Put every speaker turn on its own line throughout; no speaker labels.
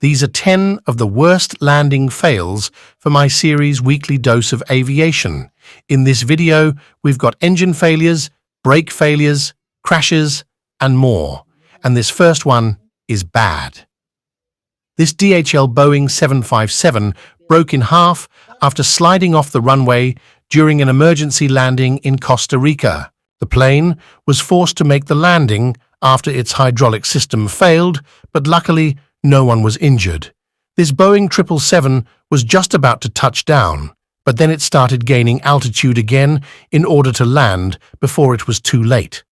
These are 10 of the worst landing fails for my series Weekly Dose of Aviation. In this video, we've got engine failures, brake failures, crashes, and more. And this first one is bad. This DHL Boeing 757 broke in half after sliding off the runway during an emergency landing in Costa Rica. The plane was forced to make the landing after its hydraulic system failed, but luckily no one was injured. This Boeing 777 was just about to touch down, but then it started gaining altitude again in order to land before it was too late.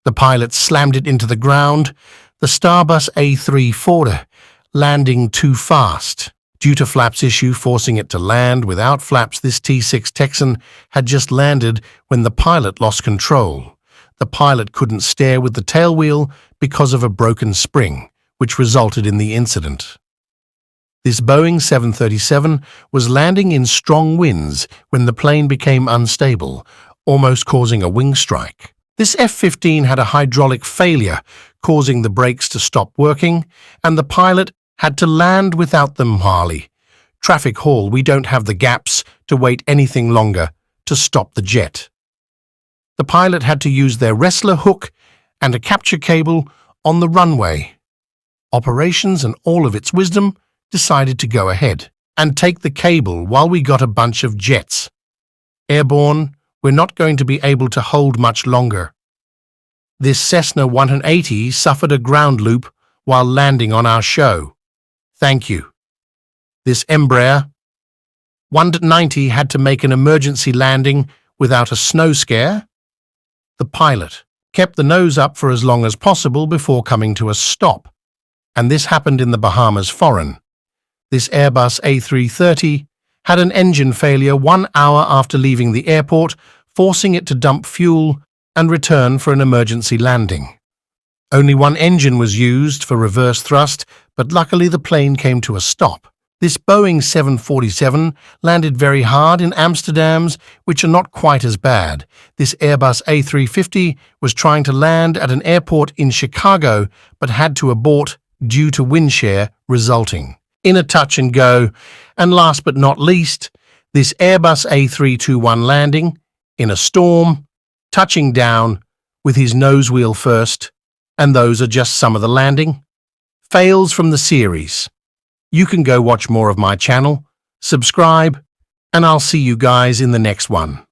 The pilot slammed it into the ground, the Starbus A340 landing too fast. Due to flaps issue forcing it to land without flaps, this T6 Texan had just landed when the pilot lost control. The pilot couldn't steer with the tailwheel because of a broken spring, which resulted in the incident. This Boeing 737 was landing in strong winds when the plane became unstable, almost causing a wing strike. This F-15 had a hydraulic failure, causing the brakes to stop working, and the pilot had to land without them. Harley. Traffic hall, we don't have the gaps to wait anything longer to stop the jet. The pilot had to use their wrestler hook and a capture cable on the runway. Operations and all of its wisdom decided to go ahead and take the cable while we got a bunch of jets. Airborne, we're not going to be able to hold much longer. This Cessna 180 suffered a ground loop while landing on our show. Thank you. This Embraer 190 had to make an emergency landing without a snow scare. The pilot kept the nose up for as long as possible before coming to a stop, and this happened in the Bahamas foreign. This Airbus A330 had an engine failure 1 hour after leaving the airport, forcing it to dump fuel and return for an emergency landing. Only one engine was used for reverse thrust, but luckily the plane came to a stop. This Boeing 747 landed very hard in Amsterdam's, which are not quite as bad. This Airbus A350 was trying to land at an airport in Chicago, but had to abort due to wind shear resulting in a touch and go. And last but not least, this Airbus A321 landing in a storm, touching down with his nose wheel first. And those are just some of the landing fails from the series. You can go watch more of my channel, subscribe, and I'll see you guys in the next one.